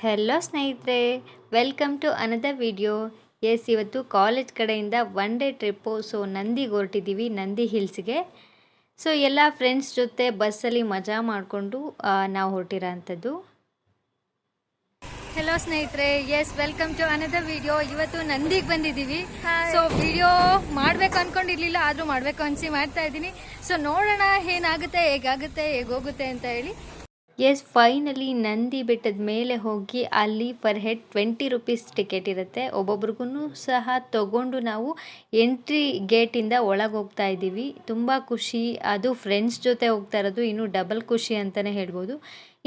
Hello ಸ್ನೇಹಿತರೆ, welcome to another video. ಇವತ್ತು college ಕಡೆಯಿಂದ ಒನ್ ಡೇ ಟ್ರಿಪ್ಪು. ನಂದಿಗೆ ಹೊರಟಿದ್ದೀವಿ, ನಂದಿ ಹಿಲ್ಸ್ಗೆ. ಎಲ್ಲ ಫ್ರೆಂಡ್ಸ್ ಜೊತೆ ಬಸ್ಸಲ್ಲಿ ಮಜಾ ಮಾಡಿಕೊಂಡು ನಾವು ಹೊರಟಿರೋ ಅಂಥದ್ದು. ಹೆಲೋ ಸ್ನೇಹಿತರೆ, ವೆಲ್ಕಮ್ ಟು ಅನದರ್ ವಿಡಿಯೋ. ಇವತ್ತು ನಂದಿಗೆ ಬಂದಿದ್ದೀವಿ. ವಿಡಿಯೋ ಮಾಡಬೇಕು ಅಂದ್ಕೊಂಡಿರಲಿಲ್ಲ, ಆದರೂ ಮಾಡಬೇಕು ಅನಿಸಿ ಮಾಡ್ತಾ ಇದ್ದೀನಿ. ನೋಡೋಣ ಏನಾಗುತ್ತೆ, ಹೇಗಾಗುತ್ತೆ, ಹೇಗೋಗುತ್ತೆ ಅಂತ ಹೇಳಿ. ಫೈನಲಿ ನಂದಿ ಬೆಟ್ಟದ ಮೇಲೆ ಹೋಗಿ ಅಲ್ಲಿ ಪರ್ ಹೆಡ್ 20 ರೂಪೀಸ್ ಟಿಕೆಟ್ ಇರುತ್ತೆ. ಒಬ್ಬೊಬ್ರಿಗೂ ಸಹ ತಗೊಂಡು ನಾವು ಎಂಟ್ರಿ ಗೇಟಿಂದ ಒಳಗೆ ಹೋಗ್ತಾ ಇದ್ದೀವಿ. ತುಂಬ ಖುಷಿ, ಅದು ಫ್ರೆಂಡ್ಸ್ ಜೊತೆ ಹೋಗ್ತಾ ಇರೋದು ಇನ್ನೂ ಡಬಲ್ ಖುಷಿ ಅಂತಲೇ ಹೇಳ್ಬೋದು.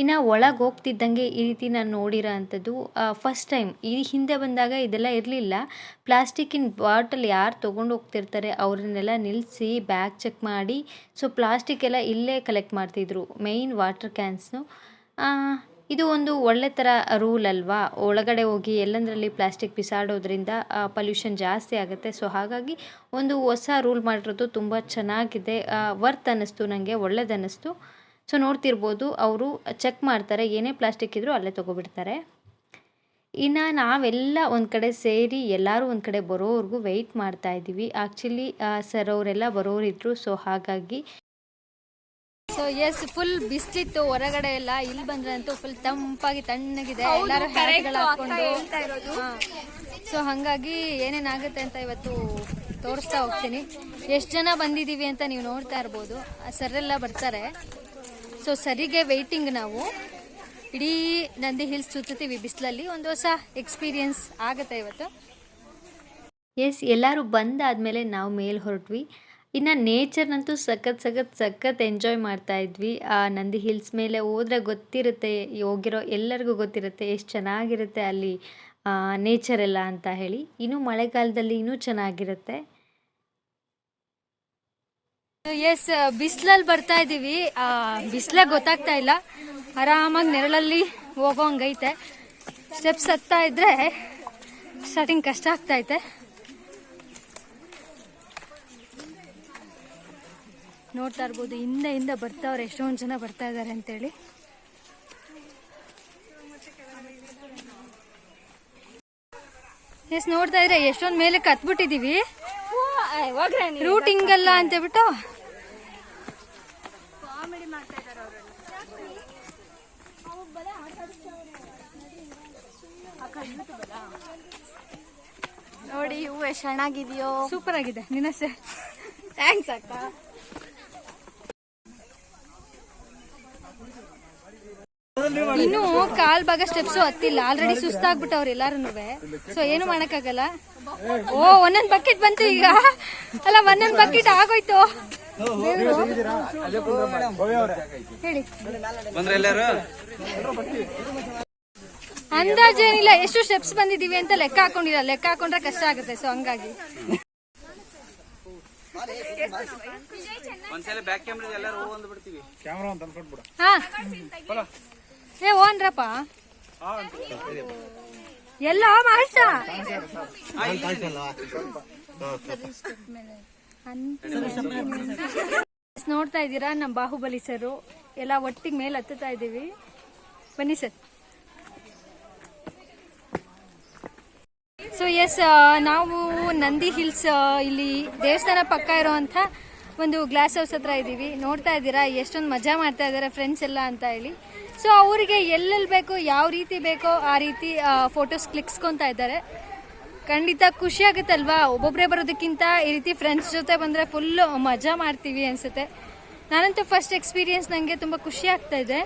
ಇನ್ನು ಒಳಗೆ ಹೋಗ್ತಿದ್ದಂಗೆ ಈ ರೀತಿ ನಾನು ನೋಡಿರೋ ಅಂಥದ್ದು ಫಸ್ಟ್ ಟೈಮ್. ಈ ಹಿಂದೆ ಬಂದಾಗ ಇದೆಲ್ಲ ಇರಲಿಲ್ಲ. ಪ್ಲಾಸ್ಟಿಕ್ಕಿನ ಬಾಟಲ್ ಯಾರು ತೊಗೊಂಡು ಹೋಗ್ತಿರ್ತಾರೆ ಅವ್ರನ್ನೆಲ್ಲ ನಿಲ್ಲಿಸಿ ಬ್ಯಾಗ್ ಚೆಕ್ ಮಾಡಿ ಪ್ಲಾಸ್ಟಿಕ್ ಎಲ್ಲ ಇಲ್ಲೇ ಕಲೆಕ್ಟ್ ಮಾಡ್ತಿದ್ರು, ಮೇಯ್ನ್ ವಾಟರ್ ಕ್ಯಾನ್ಸ್ನು. ಇದು ಒಂದು ಒಳ್ಳೆ ಥರ ರೂಲ್ ಅಲ್ವಾ. ಒಳಗಡೆ ಹೋಗಿ ಎಲ್ಲಂದರಲ್ಲಿ ಪ್ಲಾಸ್ಟಿಕ್ ಬಿಸಾಡೋದ್ರಿಂದ ಪೊಲ್ಯೂಷನ್ ಜಾಸ್ತಿ ಆಗುತ್ತೆ. ಹಾಗಾಗಿ ಒಂದು ಹೊಸ ರೂಲ್ ಮಾಡಿರೋದು ತುಂಬ ಚೆನ್ನಾಗಿದೆ. ವರ್ತ್ ಅನ್ನಿಸ್ತು ನನಗೆ, ಒಳ್ಳೇದನ್ನಿಸ್ತು. ನೋಡ್ತಿರ್ಬೋದು, ಅವರು ಚೆಕ್ ಮಾಡ್ತಾರೆ, ಏನೇ ಪ್ಲಾಸ್ಟಿಕ್ ಇದ್ದರೂ ಅಲ್ಲೇ ತೊಗೊಬಿಡ್ತಾರೆ. ಇನ್ನು ನಾವೆಲ್ಲ ಒಂದು ಕಡೆ ಸೇರಿ ಎಲ್ಲರೂ ಒಂದು ಕಡೆ ಬರೋವರೆಗೂ ವೆಯ್ಟ್ ಮಾಡ್ತಾ ಇದ್ದೀವಿ. ಆ್ಯಕ್ಚುಲಿ ಸರ್ ಅವರೆಲ್ಲ ಬರೋರಿದ್ರು, ಹಾಗಾಗಿ ಫುಲ್ ಬಿಸಿಲಿತ್ತು ಹೊರಗಡೆ ಎಲ್ಲ. ಇಲ್ಲಿ ಬಂದ್ರೆ ಅಂತೂ ಫುಲ್ ತಂಪಾಗಿ ತಣ್ಣಗಿದೆ, ಎಲ್ಲರೂ ಹ್ಯಾಟ್ಗಳು ಹಾಕೊಂಡು. ಹಾಗಾಗಿ ಏನೇನಾಗುತ್ತೆ ಅಂತ ಇವತ್ತು ತೋರಿಸ್ತಾ ಹೋಗ್ತೀನಿ. ಎಷ್ಟು ಜನ ಬಂದಿದ್ದೀವಿ ಅಂತ ನೀವು ನೋಡ್ತಾ ಇರ್ಬೋದು. ಸರೆಲ್ಲ ಬರ್ತಾರೆ. ಸರಿಗೆ ವೆಯ್ಟಿಂಗ್. ನಾವು ಇಡೀ ನಂದಿ ಹಿಲ್ಸ್ ಸುತ್ತೀವಿ ಬಿಸಿಲಲ್ಲಿ. ಒಂದು ಹೊಸ ಎಕ್ಸ್ಪೀರಿಯನ್ಸ್ ಆಗುತ್ತೆ ಇವತ್ತು. ಎಲ್ಲರೂ ಬಂದಾದ್ಮೇಲೆ ನಾವು ಮೇಲೆ ಹೊರಟ್ವಿ. ಇನ್ನು ನೇಚರ್ನಂತೂ ಸಖತ್ ಎಂಜಾಯ್ ಮಾಡ್ತಾ ಇದ್ವಿ. ನಂದಿ ಹಿಲ್ಸ್ ಮೇಲೆ ಹೋದ್ರೆ ಗೊತ್ತಿರುತ್ತೆ, ಹೋಗಿರೋ ಎಲ್ಲರಿಗೂ ಗೊತ್ತಿರುತ್ತೆ ಎಷ್ಟು ಚೆನ್ನಾಗಿರುತ್ತೆ ಅಲ್ಲಿ ನೇಚರ್ ಎಲ್ಲ ಅಂತ ಹೇಳಿ. ಇನ್ನು ಮಳೆಗಾಲದಲ್ಲಿ ಇನ್ನೂ ಚೆನ್ನಾಗಿರುತ್ತೆ. ಬಿಸಿಲಲ್ಲಿ ಬರ್ತಾ ಇದ್ದೀವಿ. ಬಿಸಿಲೇ ಗೊತ್ತಾಗ್ತಾ ಇಲ್ಲ, ಆರಾಮಾಗಿ ನೆರಳಲ್ಲಿ ಹೋಗೋಂಗೈತೆ. ಸ್ಟೆಪ್ಸ್ ಹತ್ತಾ ಇದ್ರೆ ಸ್ಟಾರ್ಟಿಂಗ್ ಕಷ್ಟ ಆಗ್ತೈತೆ. ನೋಡ್ತಾ ಇರ್ಬೋದು, ಹಿಂದೆ ಬರ್ತಾವ್ರೆ, ಎಷ್ಟೊಂದು ಜನ ಬರ್ತಾ ಇದ್ದಾರೆ ಅಂತೇಳಿ. ನೋಡ್ತಾ ಇದ್ರೆ ಎಷ್ಟೊಂದು ಮೇಲೆ ಹತ್ಬಿಟ್ಟಿದೀವಿ. ರೂಟ್ ಹಿಂಗಲ್ಲ ಅಂತ ಹೇಳ್ಬಿಟ್ಟು ನೋಡಿ, ಹೂವು ಎಷ್ಟು ಚೆನ್ನಾಗಿದೆಯೋ. ಸೂಪರ್ ಆಗಿದೆ. ನಿನ್ನ ಥ್ಯಾಂಕ್ಸ್ ಅಕ್ಕ. ಇನ್ನು ಕಾಲ್ ಭಾಗ ಸ್ಟೆಪ್ಸು ಹತ್ತಿಲ್ಲ, ಆಲ್ರೆಡಿ ಸುಸ್ತಾಗ್ಬಿಟ್ಟವ್ರು ಎಲ್ಲಾರು. ಏನು ಮಾಡಕ್ಕಾಗಲ್ಲ. ಒಂದೊಂದು ಬಕೆಟ್ ಬಂತು ಈಗ. ಅಲ್ಲ, ಒಂದೊಂದು ಬಕೆಟ್ ಆಗೋಯ್ತು. ಹೇಳಿ, ಅಂದಾಜೇನಿಲ್ಲ ಎಷ್ಟು ಸ್ಟೆಪ್ಸ್ ಬಂದಿದೀವಿ ಅಂತ ಲೆಕ್ಕ ಹಾಕೊಂಡಿಲ್ಲ. ಲೆಕ್ಕ ಹಾಕೊಂಡ್ರೆ ಕಷ್ಟ ಆಗುತ್ತೆ. ಹಂಗಾಗಿ ಓನ್ರಪ್ಪ ಎಲ್ಲ ಮಾಡ್ಸ. ನೋಡ್ತಾ ಇದ್ದೀರಾ, ನಮ್ಮ ಬಾಹುಬಲಿ ಸರು ಎಲ್ಲ ಒಟ್ಟಿಗೆ ಮೇಲೆ ಹತ್ತುತ್ತಾ ಇದ್ದೀವಿ. ಬನ್ನಿ ಸರ್. ನಾವು ನಂದಿ ಹಿಲ್ಸ್ ಇಲ್ಲಿ ದೇವಸ್ಥಾನ ಪಕ್ಕ ಇರೋವಂಥ ಒಂದು ಗ್ಲಾಸ್ ಹೌಸ್ ಹತ್ರ ಇದ್ದೀವಿ. ನೋಡ್ತಾ ಇದ್ದೀರಾ ಎಷ್ಟೊಂದು ಮಜಾ ಮಾಡ್ತಾ ಇದ್ದಾರೆ ಫ್ರೆಂಡ್ಸ್ ಎಲ್ಲ ಅಂತ ಹೇಳಿ. ಅವರಿಗೆ ಎಲ್ಲೆಲ್ಲಿ ಬೇಕೋ, ಯಾವ ರೀತಿ ಬೇಕೋ ಆ ರೀತಿ ಫೋಟೋಸ್ ಕ್ಲಿಕ್ಸ್ಕೊತಾ ಇದ್ದಾರೆ. ಖಂಡಿತ ಖುಷಿ ಆಗುತ್ತಲ್ವಾ. ಒಬ್ಬೊಬ್ಬರೇ ಬರೋದಕ್ಕಿಂತ ಈ ರೀತಿ ಫ್ರೆಂಡ್ಸ್ ಜೊತೆ ಬಂದರೆ ಫುಲ್ ಮಜಾ ಮಾಡ್ತೀವಿ ಅನಿಸುತ್ತೆ. ನಾನಂತೂ ಫಸ್ಟ್ ಎಕ್ಸ್ಪೀರಿಯನ್ಸ್, ನನಗೆ ತುಂಬ ಖುಷಿ ಆಗ್ತಾ ಇದೆ.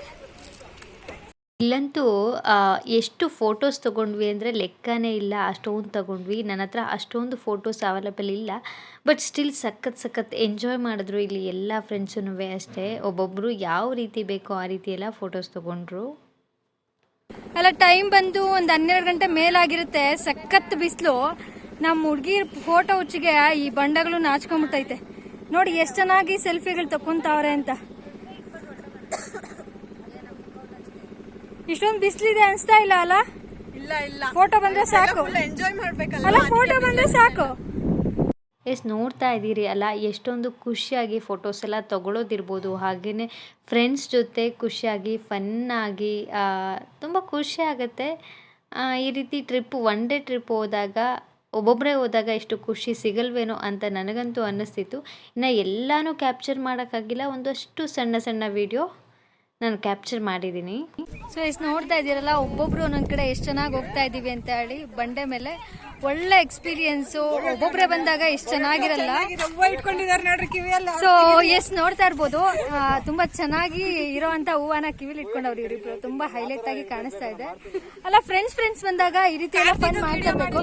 ಇಲ್ಲಂತೂ ಎಷ್ಟು ಫೋಟೋಸ್ ತೊಗೊಂಡ್ವಿ ಅಂದರೆ ಲೆಕ್ಕನೇ ಇಲ್ಲ, ಅಷ್ಟೊಂದು ತೊಗೊಂಡ್ವಿ. ನನ್ನ ಹತ್ರ ಅಷ್ಟೊಂದು ಫೋಟೋಸ್ ಅವೈಲೇಬಲ್ ಇಲ್ಲ, ಬಟ್ ಸ್ಟಿಲ್ ಸಖತ್ ಎಂಜಾಯ್ ಮಾಡಿದ್ರು ಇಲ್ಲಿ ಎಲ್ಲ ಫ್ರೆಂಡ್ಸೂ ಅಷ್ಟೇ. ಒಬ್ಬೊಬ್ಬರು ಯಾವ ರೀತಿ ಬೇಕೋ ಆ ರೀತಿ ಎಲ್ಲ ಫೋಟೋಸ್ ತೊಗೊಂಡ್ರು. ಅಲ್ಲ, ಟೈಮ್ ಬಂದು ಒಂದು 12 ಗಂಟೆ ಮೇಲಾಗಿರುತ್ತೆ. ಸಖತ್ ಬಿಸಿಲು. ನಮ್ಮ ಹುಡುಗಿ ಫೋಟೋ ಹುಚ್ಚಿಗೆ ಈ ಬಂಡಗಳು ನಾಚ್ಕೊಂಡ್ಬಿಟ್ಟೈತೆ. ನೋಡಿ ಎಷ್ಟು ಚೆನ್ನಾಗಿ ಸೆಲ್ಫಿಗಳು ತಕೊಂತಾವ್ರೆ ಅಂತ. ಇಷ್ಟೊಂದು ಬಿಸಿಲಿದೆ ಅನ್ಸ್ತಾ ಇಲ್ಲ ಅಲ್ಲ? ಇಲ್ಲ, ಫೋಟೋ ಬಂದ್ರೆ ಸಾಕು. ಎಂಜಾಯ್ ಮಾಡ್ಬೇಕಲ್ಲ. ಅಲ್ಲ, ಫೋಟೋ ಬಂದ್ರೆ ಸಾಕು. ನೋಡ್ತಾ ಇದ್ದೀರಿ ಅಲ್ಲ, ಎಷ್ಟೊಂದು ಖುಷಿಯಾಗಿ ಫೋಟೋಸ್ ಎಲ್ಲ ತಗೊಳ್ಳೋದಿರ್ಬೋದು, ಹಾಗೆಯೇ ಫ್ರೆಂಡ್ಸ್ ಜೊತೆ ಖುಷಿಯಾಗಿ ಫನ್ನಾಗಿ ತುಂಬ ಖುಷಿ ಆಗುತ್ತೆ. ಈ ರೀತಿ ಟ್ರಿಪ್ ಒನ್ ಡೇ ಟ್ರಿಪ್ ಹೋದಾಗ ಒಬ್ಬೊಬ್ಬರೇ ಹೋದಾಗ ಎಷ್ಟು ಖುಷಿ ಸಿಗಲ್ವೇನೋ ಅಂತ ನನಗಂತೂ ಅನ್ನಿಸ್ತಿತ್ತು. ಇನ್ನು ಎಲ್ಲನೂ ಕ್ಯಾಪ್ಚರ್ ಮಾಡೋಕ್ಕಾಗಿಲ್ಲ, ಒಂದಷ್ಟು ಸಣ್ಣ ಸಣ್ಣ ವಿಡಿಯೋ ನಾನು ಕ್ಯಾಪ್ಚರ್ ಮಾಡಿದ್ದೀನಿ. ಸೊ ಎಷ್ಟು ನೋಡ್ತಾ ಇದ್ದೀರಲ್ಲ, ಒಬ್ಬೊಬ್ರು ಒಂದೊಂದು ಕಡೆ ಎಷ್ಟು ಚೆನ್ನಾಗಿ ಹೋಗ್ತಾ ಇದ್ದೀವಿ ಅಂತ ಹೇಳಿ ಬಂಡೆ ಮೇಲೆ. ಒಳ್ಳೆ ಎಕ್ಸ್ಪೀರಿಯನ್ಸು, ಒಬ್ಬೊಬ್ಬರೇ ಬಂದಾಗ ಎಷ್ಟು ಚೆನ್ನಾಗಿರಲ್ಲ. ಸೊ ಎಷ್ಟು ನೋಡ್ತಾ ಇರ್ಬೋದು, ತುಂಬಾ ಚೆನ್ನಾಗಿ ಇರೋಂಥ ಹೂವನ್ನ ಕಿವಿಲಿ ಇಟ್ಕೊಂಡವ್ರು ಇವರಿಬ್ರು. ತುಂಬಾ ಹೈಲೈಟ್ ಆಗಿ ಕಾಣಿಸ್ತಾ ಇದೆ ಅಲ್ಲ. ಫ್ರೆಂಡ್ಸ್ ಬಂದಾಗ ಈ ರೀತಿ ಎಲ್ಲ ಫನ್ ಮಾಡ್ತಿರ್ಬೇಕು.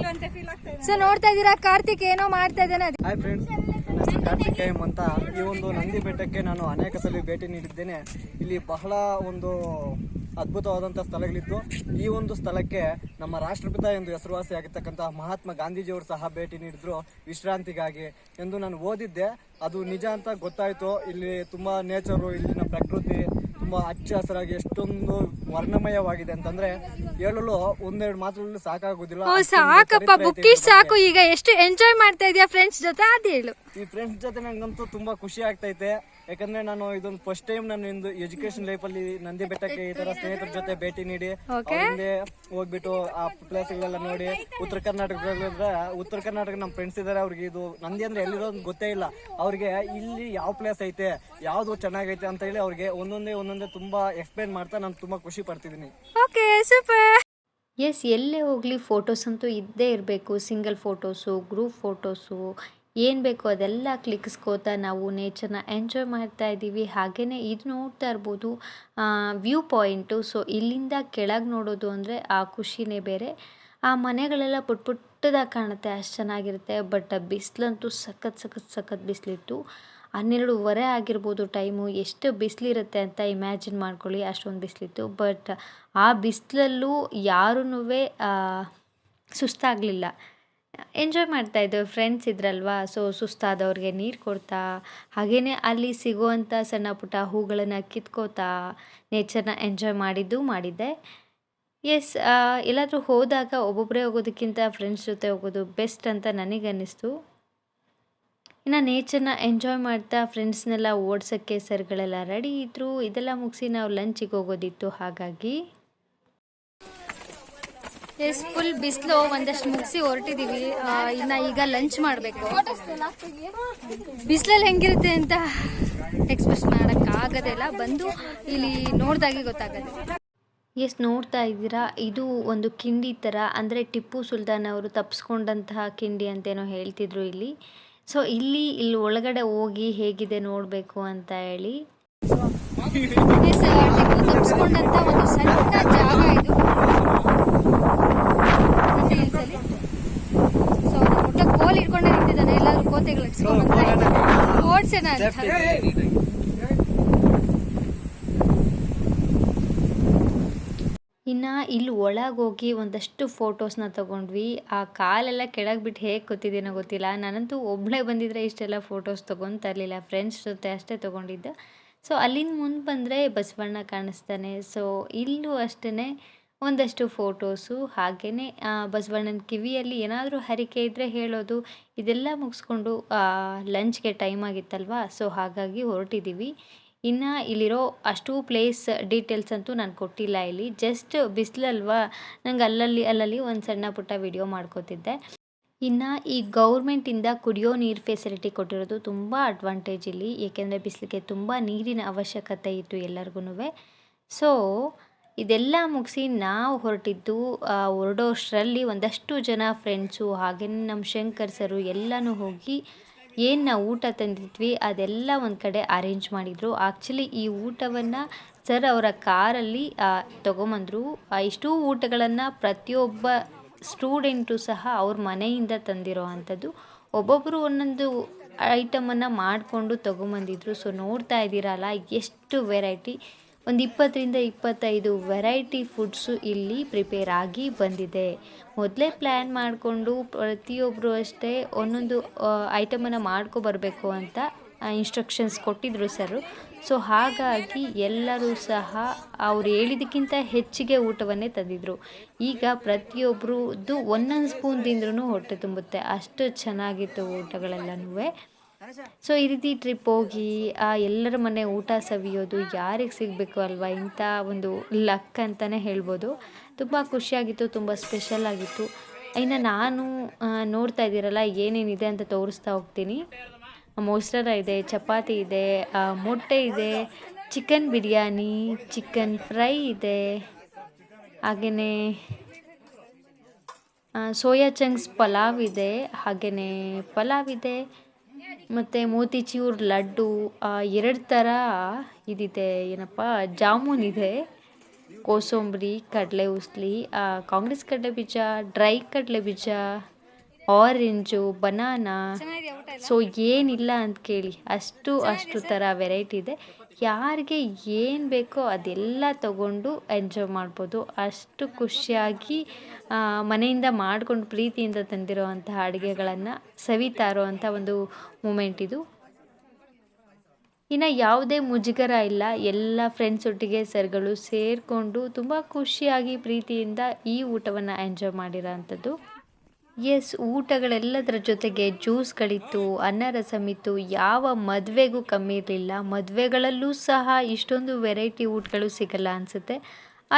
ಸೊ ನೋಡ್ತಾ ಇದ್ದೀರಾ, ಕಾರ್ತಿಕ್ ಏನೋ ಮಾಡ್ತಾ ಇದ್ದಾನೆ. ಹಾಯ್ ಫ್ರೆಂಡ್ಸ್, ನನ್ನ ಹೆಸರು ಕಾರ್ತಿಕ್ ಅಂತ. ಈ ಒಂದು ನಂದಿ ಬೆಟ್ಟಕ್ಕೆ ನಾನು ಅನೇಕ ಸಲ ಭೇಟಿ ನೀಡಿದ್ದೇನೆ. ಇಲ್ಲಿ ಬಹಳ ಒಂದು ಅದ್ಭುತವಾದಂಥ ಸ್ಥಳಗಳಿದ್ದು, ಈ ಒಂದು ಸ್ಥಳಕ್ಕೆ ನಮ್ಮ ರಾಷ್ಟ್ರಪಿತ ಎಂದು ಹೆಸರುವಾಸಿ ಆಗಿರ್ತಕ್ಕಂಥ ಮಹಾತ್ಮ ಗಾಂಧೀಜಿಯವರು ಸಹ ಭೇಟಿ ನೀಡಿದ್ರು ವಿಶ್ರಾಂತಿಗಾಗಿ ಎಂದು ನಾನು ಓದಿದ್ದೆ. ಅದು ನಿಜ ಅಂತ ಗೊತ್ತಾಯಿತು. ಇಲ್ಲಿ ತುಂಬ ನೇಚರು, ಇಲ್ಲಿನ ಪ್ರಕೃತಿ ತುಂಬ ಹಚ್ಚ ಹಸಿರಾಗಿ ಎಷ್ಟೊಂದು ವರ್ಣಮಯವಾಗಿದೆ ಅಂತಂದ್ರೆ ಹೇಳಲು ಒಂದೆರಡು ಮಾತುಗಳಲ್ಲಿ ಸಾಕಾಗೋದಿಲ್ಲ. ಸಾಕಪ್ಪ, ಬುಕ್ಕಿಶ್ ಸಾಕು. ಈಗ ಎಷ್ಟು ಎಂಜಾಯ್ ಮಾಡ್ತಾ ಇದೀಯಾ ಫ್ರೆಂಡ್ಸ್ ಜೊತೆ ಅದು ಹೇಳು. ಈ ಫ್ರೆಂಡ್ಸ್ ಜೊತೆ ನಂಗಂತೂ ತುಂಬಾ ಖುಷಿ ಆಗ್ತೈತೆ. ಯಾಕಂದ್ರೆ ನಾನು ಇದೊಂದು ಫಸ್ಟ್ ಟೈಮ್ ನಾನು ಇಂದು ಎಜುಕೇಶನ್ ಲೈಫ್ ಅಲ್ಲಿ ನಂದಿ ಬೆಟ್ಟಕ್ಕೆ ಈ ತರ ಸ್ನೇಹಿತರ ಜೊತೆ ಭೇಟಿ ನೀಡಿ ಹಿಂದೆ ಹೋಗ್ಬಿಟ್ಟು ಆ ಪ್ಲೇಸ್ ಗಳೆಲ್ಲ ನೋಡಿ. ಉತ್ತರ ಕರ್ನಾಟಕ ನಮ್ಮ ಫ್ರೆಂಡ್ಸ್ ಇದಾರೆ, ಅವ್ರಿಗೆ ಇದು ನಂದಿ ಅಂದ್ರೆ ಎಲ್ಲಿರೋದು ಗೊತ್ತೇ ಇಲ್ಲ. ಅವ್ರಿಗೆ ಇಲ್ಲಿ ಯಾವ ಪ್ಲೇಸ್ ಐತೆ, ಯಾವ್ದು ಚೆನ್ನಾಗೈತೆ ಅಂತ ಹೇಳಿ ಅವ್ರಿಗೆ ಒಂದೊಂದೇ ತುಂಬಾ ಎಕ್ಸ್ಪ್ಲೈನ್ ಮಾಡ್ತಾ ನಾನು ತುಂಬಾ ಖುಷಿ ಪಡ್ತಿದ್ದೀನಿ. Okay, super. ಎಲ್ಲೇ ಹೋಗಲಿ ಫೋಟೋಸ್ ಅಂತೂ ಇದ್ದೇ ಇರಬೇಕು. ಸಿಂಗಲ್ ಫೋಟೋಸು, ಗ್ರೂಪ್ ಫೋಟೋಸು, ಏನು ಬೇಕೋ ಅದೆಲ್ಲ ಕ್ಲಿಕ್ಸ್ಕೋತಾ ನಾವು ನೇಚರ್ನ ಎಂಜಾಯ್ ಮಾಡ್ತಾ ಇದ್ದೀವಿ. ಹಾಗೆಯೇ ಇದು ನೋಡ್ತಾ ಇರ್ಬೋದು ವ್ಯೂ ಪಾಯಿಂಟು. ಸೊ ಇಲ್ಲಿಂದ ಕೆಳಗೆ ನೋಡೋದು ಅಂದರೆ ಆ ಖುಷಿನೇ ಬೇರೆ. ಆ ಮನೆಗಳೆಲ್ಲ ಪುಟ್ಟದಾಗಿ ಕಾಣುತ್ತೆ, ಅಷ್ಟು ಚೆನ್ನಾಗಿರುತ್ತೆ. ಬಟ್ ಬಿಸಿಲಂತೂ ಸಖತ್ ಬಿಸಿಲಿತ್ತು. 12:30 ಆಗಿರ್ಬೋದು ಟೈಮು. ಎಷ್ಟು ಬಿಸಿಲಿರುತ್ತೆ ಅಂತ ಇಮ್ಯಾಜಿನ್ ಮಾಡ್ಕೊಳ್ಳಿ, ಅಷ್ಟೊಂದು ಬಿಸಿಲಿತ್ತು. ಬಟ್ ಆ ಬಿಸಿಲಲ್ಲೂ ಯಾರೂ ಸುಸ್ತಾಗಲಿಲ್ಲ, ಎಂಜಾಯ್ ಮಾಡ್ತಾಯಿದ್ದೆವು. ಫ್ರೆಂಡ್ಸ್ ಇದ್ರಲ್ವಾ, ಸೊ ಸುಸ್ತಾದವ್ರಿಗೆ ನೀರು ಕೊಡ್ತಾ, ಹಾಗೆಯೇ ಅಲ್ಲಿ ಸಿಗುವಂಥ ಸಣ್ಣ ಪುಟ್ಟ ಹೂಗಳನ್ನು ಕಿತ್ಕೋತಾ ನೇಚರ್ನ ಎಂಜಾಯ್ ಮಾಡಿದ್ದೆ. ಎಲ್ಲಾದರೂ ಹೋದಾಗ ಒಬ್ಬೊಬ್ಬರೇ ಹೋಗೋದಕ್ಕಿಂತ ಫ್ರೆಂಡ್ಸ್ ಜೊತೆ ಹೋಗೋದು ಬೆಸ್ಟ್ ಅಂತ ನನಗನ್ನಿಸ್ತು. ಇನ್ನು ನೇಚರ್ನ ಎಂಜಾಯ್ ಮಾಡ್ತಾ ಫ್ರೆಂಡ್ಸ್ನೆಲ್ಲ ಓಡ್ಸೋಕ್ಕೆ ಸರ್ಗಳೆಲ್ಲ ರೆಡಿ ಇದ್ದರು. ಇದೆಲ್ಲ ಮುಗಿಸಿ ನಾವು ಲಂಚಿಗೆ ಹೋಗೋದಿತ್ತು. ಹಾಗಾಗಿ ಫುಲ್ ಬಿಸಿಲು, ಒಂದಷ್ಟು ಮುಗಿಸಿ ಹೊರಟಿದ್ದೀವಿ. ಇನ್ನು ಈಗ ಲಂಚ್ ಮಾಡಬೇಕು. ಬಿಸಿಲಲ್ಲಿ ಹೆಂಗಿರುತ್ತೆ ಅಂತ ಎಕ್ಸ್ಪ್ರೆಸ್ ಮಾಡೋಕ್ಕಾಗೋದೇ ಇಲ್ಲ, ಬಂದು ಇಲ್ಲಿ ನೋಡಿದಾಗೆ ಗೊತ್ತಾಗುತ್ತೆ. ನೋಡ್ತಾ ಇದ್ದೀರಾ, ಇದು ಒಂದು ಕಿಂಡಿ ಥರ, ಅಂದರೆ ಟಿಪ್ಪು ಸುಲ್ತಾನ್ ಅವರು ತಪ್ಪಿಸ್ಕೊಂಡಂತಹ ಕಿಂಡಿ ಅಂತೇನೋ ಹೇಳ್ತಿದ್ರು ಇಲ್ಲಿ. ಸೊ ಇಲ್ಲಿ ಒಳಗಡೆ ಹೋಗಿ ಹೇಗಿದೆ ನೋಡಬೇಕು ಅಂತ ಹೇಳಿ. ಟಿಪ್ಪು ತಪ್ಪಿಸ್ಕೊಂಡಂತ ಒಂದು ಸಣ್ಣ ಜಾಗ ಇದು. ಸೊ ಊಟ ಕೋಲ್ ಇಟ್ಕೊಂಡೆ ನಿಂತಿದ್ದಾನೆ, ಎಲ್ಲಾದ್ರೂ ಕೋತೆಗಳು ಇಟ್ಸ್ಕೊಂಡ್ಬಂದ್ರೆ ಓಡ್ಸೋಣ ಅಂತ. ಇನ್ನು ಇಲ್ಲಿ ಒಳಗೆ ಹೋಗಿ ಒಂದಷ್ಟು ಫೋಟೋಸ್ನ ತೊಗೊಂಡ್ವಿ. ಆ ಕಾಲೆಲ್ಲ ಕೆಳಗೆ ಬಿಟ್ಟು ಹೇಗೆ ಕೂತಿದ್ದೀನೋ ಗೊತ್ತಿಲ್ಲ. ನಾನಂತೂ ಒಬ್ಬಳೇ ಬಂದಿದ್ರೆ ಇಷ್ಟೆಲ್ಲ ಫೋಟೋಸ್ ತೊಗೊತಾ ಇರಲಿಲ್ಲ, ಫ್ರೆಂಡ್ಸ್ ಜೊತೆ ಅಷ್ಟೇ ತೊಗೊಂಡಿದ್ದೆ. ಸೊ ಅಲ್ಲಿಂದ ಮುಂದೆ ಬಂದರೆ ಬಸವಣ್ಣ ಕಾಣಿಸ್ತಾನೆ. ಸೊ ಇಲ್ಲೂ ಅಷ್ಟೇ ಒಂದಷ್ಟು ಫೋಟೋಸು, ಹಾಗೆಯೇ ಬಸವಣ್ಣನ ಕಿವಿಯಲ್ಲಿ ಏನಾದರೂ ಹರಿಕೆ ಇದ್ದರೆ ಹೇಳೋದು. ಇದೆಲ್ಲ ಮುಗಿಸ್ಕೊಂಡು ಲಂಚ್ಗೆ ಟೈಮ್ ಆಗಿತ್ತಲ್ವ, ಸೊ ಹಾಗಾಗಿ ಹೊರಟಿದ್ದೀವಿ. ಇನ್ನು ಇಲ್ಲಿರೋ ಅಷ್ಟು ಪ್ಲೇಸ್ ಡೀಟೇಲ್ಸ್ ಅಂತೂ ನಾನು ಕೊಟ್ಟಿಲ್ಲ. ಇಲ್ಲಿ ಜಸ್ಟ್ ಬಿಸಿಲಲ್ವಾ, ನಂಗೆ ಅಲ್ಲಲ್ಲಿ ಒಂದು ಸಣ್ಣ ಪುಟ್ಟ ವಿಡಿಯೋ ಮಾಡ್ಕೋತಿದ್ದೆ. ಇನ್ನು ಈ ಗೌರ್ಮೆಂಟಿಂದ ಕುಡಿಯೋ ನೀರು ಫೆಸಿಲಿಟಿ ಕೊಟ್ಟಿರೋದು ತುಂಬ ಅಡ್ವಾಂಟೇಜ್ ಇಲ್ಲಿ, ಏಕೆಂದರೆ ಬಿಸಿಲಿಗೆ ತುಂಬ ನೀರಿನ ಅವಶ್ಯಕತೆ ಇತ್ತು ಎಲ್ಲರಿಗೂ. ಸೊ ಇದೆಲ್ಲ ಮುಗಿಸಿ ನಾವು ಹೊರಡೋಷ್ಟರಲ್ಲಿ ಒಂದಷ್ಟು ಜನ ಫ್ರೆಂಡ್ಸು, ಹಾಗೆಯೇ ನಮ್ಮ ಶಂಕರ್ ಸರು ಎಲ್ಲನೂ ಹೋಗಿ ಏನು ನಾವು ಊಟ ತಂದಿದ್ವಿ ಅದೆಲ್ಲ ಒಂದು ಕಡೆ ಅರೇಂಜ್ ಮಾಡಿದರು. ಆ್ಯಕ್ಚುಲಿ ಈ ಊಟವನ್ನು ಸರ್ ಅವರ ಕಾರಲ್ಲಿ ತೊಗೊಂಬಂದರು. ಇಷ್ಟೂ ಊಟಗಳನ್ನು ಪ್ರತಿಯೊಬ್ಬ ಸ್ಟೂಡೆಂಟು ಸಹ ಅವ್ರ ಮನೆಯಿಂದ ತಂದಿರೋ ಅಂಥದ್ದು. ಒಬ್ಬೊಬ್ಬರು ಒಂದೊಂದು ಐಟಮನ್ನು ಮಾಡಿಕೊಂಡು ತೊಗೊಂಬಂದಿದ್ರು. ಸೊ ನೋಡ್ತಾ ಇದ್ದೀರಲ್ಲ ಎಷ್ಟು ವೆರೈಟಿ, ಒಂದು 20ರಿಂದ 25 ವೆರೈಟಿ ಫುಡ್ಸು ಇಲ್ಲಿ ಪ್ರಿಪೇರ್ ಆಗಿ ಬಂದಿದೆ. ಮೊದಲೇ ಪ್ಲ್ಯಾನ್ ಮಾಡಿಕೊಂಡು ಪ್ರತಿಯೊಬ್ಬರು ಅಷ್ಟೇ ಒಂದೊಂದು ಐಟಮನ್ನು ಮಾಡ್ಕೊಬರ್ಬೇಕು ಅಂತ ಇನ್ಸ್ಟ್ರಕ್ಷನ್ಸ್ ಕೊಟ್ಟಿದ್ರು ಸರು. ಸೊ ಹಾಗಾಗಿ ಎಲ್ಲರೂ ಸಹ ಅವ್ರು ಹೇಳಿದ್ದಕ್ಕಿಂತ ಹೆಚ್ಚಿಗೆ ಊಟವನ್ನೇ ತಂದಿದ್ರು. ಈಗ ಪ್ರತಿಯೊಬ್ಬರದ್ದು ಒಂದೊಂದು ಸ್ಪೂನ್ ತಿಂದ್ರೂ ಹೊಟ್ಟೆ ತುಂಬುತ್ತೆ, ಅಷ್ಟು ಚೆನ್ನಾಗಿತ್ತು ಊಟಗಳೆಲ್ಲನೂ. ಸೊ ಈ ರೀತಿ ಟ್ರಿಪ್ ಹೋಗಿ ಎಲ್ಲರ ಮನೆ ಊಟ ಸವಿಯೋದು ಯಾರಿಗೆ ಸಿಗಬೇಕು ಅಲ್ವಾ, ಇಂಥ ಒಂದು ಲಕ್ ಅಂತಲೇ ಹೇಳ್ಬೋದು. ತುಂಬ ಖುಷಿಯಾಗಿತ್ತು, ತುಂಬ ಸ್ಪೆಷಲ್ ಆಗಿತ್ತು. ಇನ್ನು ನಾನು ನೋಡ್ತಾ ಇದ್ದೀರಲ್ಲ ಏನೇನಿದೆ ಅಂತ ತೋರಿಸ್ತಾ ಹೋಗ್ತೀನಿ. ಮೊಸರ ಇದೆ, ಚಪಾತಿ ಇದೆ, ಮೊಟ್ಟೆ ಇದೆ, ಚಿಕನ್ ಬಿರಿಯಾನಿ, ಚಿಕನ್ ಫ್ರೈ ಇದೆ, ಹಾಗೆಯೇ ಸೋಯಾ ಚಂಕ್ಸ್ ಪಲಾವ್ ಇದೆ, ಹಾಗೆಯೇ ಪಲಾವ್ ಇದೆ, ಮತ್ತು ಮೋತಿಚೂರ್ ಲಡ್ಡು, 2 ಥರ ಇದಿದೆ, ಏನಪ್ಪ ಜಾಮೂನ್ ಇದೆ, ಕೋಸಂಬರಿ, ಕಡಲೆ ಉಸ್ಲಿ, ಕಾಂಗ್ರೆಸ್ ಕಡಲೆ ಬೀಜ, ಡ್ರೈ ಕಡಲೆ ಬೀಜ, ಆರೆಂಜು, ಬನಾನಾ. ಸೊ ಏನಿಲ್ಲ ಅಂತ ಕೇಳಿ ಅಷ್ಟು ಥರ ವೆರೈಟಿ ಇದೆ. ಯಾರಿಗೆ ಏನು ಬೇಕೋ ಅದೆಲ್ಲ ತಗೊಂಡು ಎಂಜಾಯ್ ಮಾಡ್ಬೋದು. ಅಷ್ಟು ಖುಷಿಯಾಗಿ ಮನೆಯಿಂದ ಮಾಡ್ಕೊಂಡು ಪ್ರೀತಿಯಿಂದ ತಂದಿರೋ ಅಂತಹ ಅಡುಗೆಗಳನ್ನು ಸವಿತಾ ಇರೋವಂಥ ಒಂದು ಮೂಮೆಂಟ್ ಇದು. ಇನ್ನು ಯಾವುದೇ ಮುಜುಗರ ಇಲ್ಲ, ಎಲ್ಲ ಫ್ರೆಂಡ್ಸ್ ಒಟ್ಟಿಗೆ ಸರ್ಗಳು ಸೇರಿಕೊಂಡು ತುಂಬ ಖುಷಿಯಾಗಿ ಪ್ರೀತಿಯಿಂದ ಈ ಊಟವನ್ನು ಎಂಜಾಯ್ ಮಾಡಿರೋ ಅಂಥದ್ದು. ಎಸ್, ಊಟಗಳೆಲ್ಲದರ ಜೊತೆಗೆ ಜ್ಯೂಸ್ಗಳಿತ್ತು, ಅನ್ನ ರಸಮ್ ಇತ್ತು. ಯಾವ ಮದುವೆಗೂ ಕಮ್ಮಿ ಇರಲಿಲ್ಲ. ಮದುವೆಗಳಲ್ಲೂ ಸಹ ಇಷ್ಟೊಂದು ವೆರೈಟಿ ಊಟಗಳು ಸಿಗಲ್ಲ ಅನಿಸುತ್ತೆ.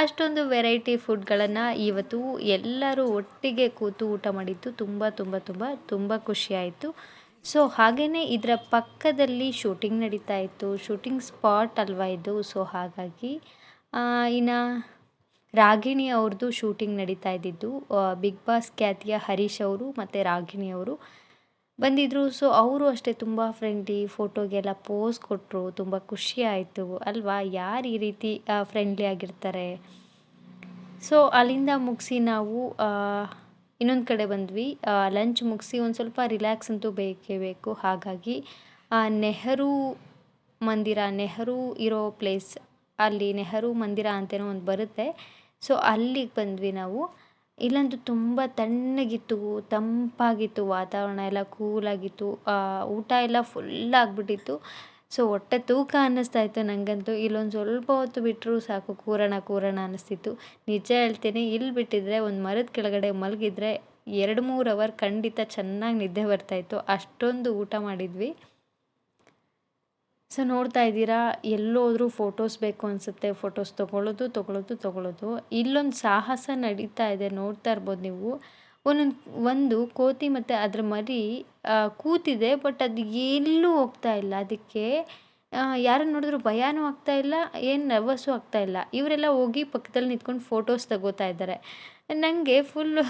ಅಷ್ಟೊಂದು ವೆರೈಟಿ ಫುಡ್ಗಳನ್ನು ಇವತ್ತು ಎಲ್ಲರೂ ಒಟ್ಟಿಗೆ ಕೂತು ಊಟ ಮಾಡಿದ್ದು ತುಂಬ ತುಂಬ ತುಂಬ ತುಂಬ ಖುಷಿಯಾಯಿತು. ಸೊ ಹಾಗೆಯೇ ಇದರ ಪಕ್ಕದಲ್ಲಿ ಶೂಟಿಂಗ್ ನಡೀತಾ ಇತ್ತು. ಶೂಟಿಂಗ್ ಸ್ಪಾಟ್ ಅಲ್ವಾ ಇದು. ಸೊ ಹಾಗಾಗಿ ಇನ್ನು ರಾಗಿಣಿ ಅವ್ರದ್ದು ಶೂಟಿಂಗ್ ನಡೀತಾ ಇದ್ದಿದ್ದು. ಬಿಗ್ ಬಾಸ್ ಖ್ಯಾತಿಯ ಹರೀಶ್ ಅವರು ಮತ್ತು ರಾಗಿಣಿ ಅವರು ಬಂದಿದ್ದರು. ಸೊ ಅವರು ಅಷ್ಟೇ ತುಂಬ ಫ್ರೆಂಡ್ಲಿ, ಫೋಟೋಗೆಲ್ಲ ಪೋಸ್ ಕೊಟ್ಟರು. ತುಂಬ ಖುಷಿ ಆಯಿತು ಅಲ್ವಾ, ಯಾರು ಈ ರೀತಿ ಫ್ರೆಂಡ್ಲಿ ಆಗಿರ್ತಾರೆ. ಸೊ ಅಲ್ಲಿಂದ ಮುಗಿಸಿ ನಾವು ಇನ್ನೊಂದು ಕಡೆ ಬಂದ್ವಿ. ಲಂಚ್ ಮುಗಿಸಿ ಒಂದು ಸ್ವಲ್ಪ ರಿಲ್ಯಾಕ್ಸ್ ಅಂತೂ ಬೇಕೇ ಬೇಕು. ಹಾಗಾಗಿ ನೆಹರು ಇರೋ ಪ್ಲೇಸ್, ಅಲ್ಲಿ ನೆಹರು ಮಂದಿರ ಅಂತೇನೋ ಒಂದು ಬರುತ್ತೆ. ಸೊ ಅಲ್ಲಿಗೆ ಬಂದ್ವಿ ನಾವು. ಇಲ್ಲಂತೂ ತುಂಬ ತಣ್ಣಗಿತ್ತು, ತಂಪಾಗಿತ್ತು, ವಾತಾವರಣ ಎಲ್ಲ ಕೂಲಾಗಿತ್ತು. ಊಟ ಎಲ್ಲ ಫುಲ್ ಆಗಿಬಿಟ್ಟಿತ್ತು. ಸೊ ಹೊಟ್ಟೆ ತೂಕ ಅನ್ನಿಸ್ತಾ ಇತ್ತು ನನಗಂತೂ. ಇಲ್ಲೊಂದು ಸ್ವಲ್ಪ ಹೊತ್ತು ಬಿಟ್ಟರು ಸಾಕು, ಕೂರೋಣ ಅನ್ನಿಸ್ತಿತ್ತು. ನಿಜ ಹೇಳ್ತೀನಿ, ಇಲ್ಲಿ ಬಿಟ್ಟಿದ್ರೆ ಒಂದು ಮರದ ಕೆಳಗಡೆ ಮಲಗಿದ್ರೆ 2-3 ಅವರ್ ಖಂಡಿತ ಚೆನ್ನಾಗಿ ನಿದ್ದೆ ಬರ್ತಾಯಿತ್ತು. ಅಷ್ಟೊಂದು ಊಟ ಮಾಡಿದ್ವಿ. ಸೊ ನೋಡ್ತಾ ಇದ್ದೀರಾ, ಎಲ್ಲೋದ್ರೂ ಫೋಟೋಸ್ ಬೇಕು ಅನಿಸುತ್ತೆ. ಫೋಟೋಸ್ ತೊಗೊಳ್ಳೋದು. ಇಲ್ಲೊಂದು ಸಾಹಸ ನಡೀತಾ ಇದೆ, ನೋಡ್ತಾ ಇರ್ಬೋದು ನೀವು. ಒಂದು ಕೋತಿ ಮತ್ತು ಅದ್ರ ಮರಿ ಕೂತಿದೆ, ಬಟ್ ಅದು ಎಲ್ಲೂ ಹೋಗ್ತಾ ಇಲ್ಲ. ಅದಕ್ಕೆ ಯಾರನ್ನು ನೋಡಿದ್ರು ಭಯನೂ ಆಗ್ತಾ ಇಲ್ಲ, ಏನು ನರ್ವಸ್ಸು ಆಗ್ತಾ ಇಲ್ಲ. ಇವರೆಲ್ಲ ಹೋಗಿ ಪಕ್ಕದಲ್ಲಿ ನಿಂತ್ಕೊಂಡು ಫೋಟೋಸ್ ತಗೋತಾ ಇದ್ದಾರೆ. ನನಗೆ ಫುಲ್ಲು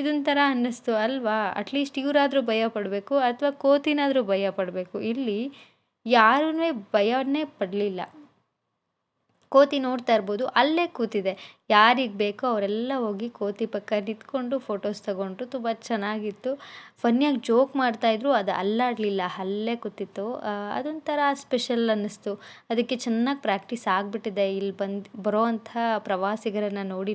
ಇದೊಂಥರ ಅನ್ನಿಸ್ತು ಅಲ್ವಾ. ಅಟ್ಲೀಸ್ಟ್ ಇವರಾದರೂ ಭಯ ಪಡಬೇಕು ಅಥವಾ ಕೋತಿನಾದರೂ ಭಯ ಪಡಬೇಕು. ಇಲ್ಲಿ ಯಾರೂ ಭಯನೇ ಪಡಲಿಲ್ಲ. ಕೋತಿ ನೋಡ್ತಾ ಇರ್ಬೋದು, ಅಲ್ಲೇ ಕೂತಿದೆ. ಯಾರಿಗೆ ಬೇಕೋ ಅವರೆಲ್ಲ ಹೋಗಿ ಕೋತಿ ಪಕ್ಕ ನಿಂತ್ಕೊಂಡು ಫೋಟೋಸ್ ತಗೊಂಡ್ರು. ತುಂಬ ಚೆನ್ನಾಗಿತ್ತು. ಫನ್ನಿಯಾಗಿ ಜೋಕ್ ಮಾಡ್ತಾಯಿದ್ರು, ಅದು ಅಲ್ಲಾಡಲಿಲ್ಲ, ಅಲ್ಲೇ ಕೂತಿತ್ತು. ಅದೊಂಥರ ಸ್ಪೆಷಲ್ ಅನ್ನಿಸ್ತು. ಅದಕ್ಕೆ ಚೆನ್ನಾಗಿ ಪ್ರಾಕ್ಟೀಸ್ ಆಗಿಬಿಟ್ಟಿದೆ ಇಲ್ಲಿ ಬರೋ ಅಂಥ ಪ್ರವಾಸಿಗರನ್ನು ನೋಡಿ.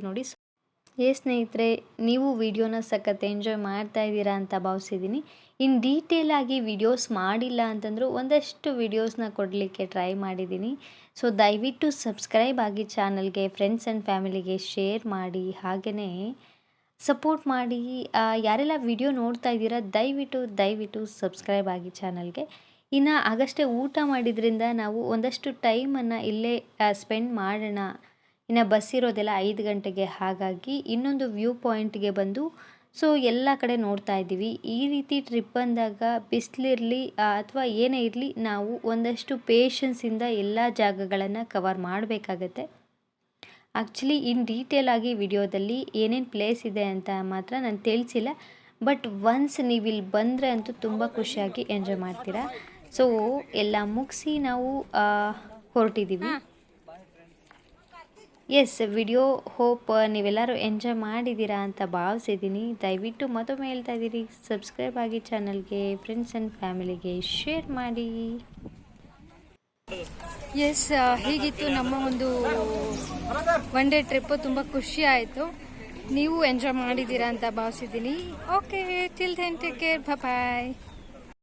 ಸ್ನೇಹಿತರೆ, ನೀವು ವಿಡಿಯೋನ ಸಖತ್ ಎಂಜಾಯ್ ಮಾಡ್ತಾ ಇದ್ದೀರಾ ಅಂತ ಭಾವಿಸಿದ್ದೀನಿ. ಇನ್ನು ಡೀಟೇಲಾಗಿ ವಿಡಿಯೋಸ್ ಮಾಡಿಲ್ಲ ಅಂತಂದರೂ ಒಂದಷ್ಟು ವಿಡಿಯೋಸ್ನ ಕೊಡಲಿಕ್ಕೆ ಟ್ರೈ ಮಾಡಿದ್ದೀನಿ. ಸೊ ದಯವಿಟ್ಟು ಸಬ್ಸ್ಕ್ರೈಬ್ ಆಗಿ ಚಾನಲ್ಗೆ, ಫ್ರೆಂಡ್ಸ್ ಆ್ಯಂಡ್ ಫ್ಯಾಮಿಲಿಗೆ ಶೇರ್ ಮಾಡಿ, ಹಾಗೆಯೇ ಸಪೋರ್ಟ್ ಮಾಡಿ. ಯಾರೆಲ್ಲ ವಿಡಿಯೋ ನೋಡ್ತಾ ಇದ್ದೀರಾ ದಯವಿಟ್ಟು ಸಬ್ಸ್ಕ್ರೈಬ್ ಆಗಿ ಚಾನಲ್ಗೆ. ಇನ್ನು ಆಗಷ್ಟೇ ಊಟ ಮಾಡಿದ್ರಿಂದ ನಾವು ಒಂದಷ್ಟು ಟೈಮನ್ನು ಇಲ್ಲೇ ಸ್ಪೆಂಡ್ ಮಾಡೋಣ. ಇನ್ನು ಬಸ್ ಇರೋದೆಲ್ಲ 5 ಗಂಟೆಗೆ. ಹಾಗಾಗಿ ಇನ್ನೊಂದು ವ್ಯೂ ಪಾಯಿಂಟ್ಗೆ ಬಂದು ಸೊ ಎಲ್ಲ ಕಡೆ ನೋಡ್ತಾ ಇದ್ದೀವಿ. ಈ ರೀತಿ ಟ್ರಿಪ್ ಬಂದಾಗ ಬಿಸಿಲಿರಲಿ ಅಥವಾ ಏನೇ ಇರಲಿ, ನಾವು ಒಂದಷ್ಟು ಪೇಷನ್ಸಿಂದ ಎಲ್ಲ ಜಾಗಗಳನ್ನು ಕವರ್ ಮಾಡಬೇಕಾಗತ್ತೆ. ಆ್ಯಕ್ಚುಲಿ ಇನ್ ಡೀಟೇಲಾಗಿ ವಿಡಿಯೋದಲ್ಲಿ ಏನೇನು ಪ್ಲೇಸ್ ಇದೆ ಅಂತ ಮಾತ್ರ ನಾನು ತಿಳಿಸಿಲ್ಲ. ಬಟ್ ಒನ್ಸ್ ನೀವು ಇಲ್ಲಿ ಬಂದರೆ ಅಂತೂ ತುಂಬ ಖುಷಿಯಾಗಿ ಎಂಜಾಯ್ ಮಾಡ್ತೀರಾ. ಸೊ ಎಲ್ಲ ಮುಗಿಸಿ ನಾವು ಹೊರಟಿದ್ದೀವಿ. ಎಸ್, ವಿಡಿಯೋ ಹೋಪ್ ನೀವೆಲ್ಲರೂ ಎಂಜಾಯ್ ಮಾಡಿದ್ದೀರಾ ಅಂತ ಭಾವಿಸಿದ್ದೀನಿ. ದಯವಿಟ್ಟು ಮತ್ತೊಮ್ಮೆ ಹೇಳ್ತಾ ಇದ್ದೀರಿ, ಸಬ್ಸ್ಕ್ರೈಬ್ ಆಗಿ ಚಾನಲ್ಗೆ, ಫ್ರೆಂಡ್ಸ್ ಆ್ಯಂಡ್ ಫ್ಯಾಮಿಲಿಗೆ ಶೇರ್ ಮಾಡಿ. ಎಸ್, ಹೀಗಿತ್ತು ನಮ್ಮ ಒಂದು ಒನ್ ಡೇ ಟ್ರಿಪ್ಪು. ತುಂಬ ಖುಷಿ ಆಯಿತು. ನೀವು ಎಂಜಾಯ್ ಮಾಡಿದ್ದೀರಾ ಅಂತ ಭಾವಿಸಿದ್ದೀನಿ. Okay, till then take care, ಬಾಯ್.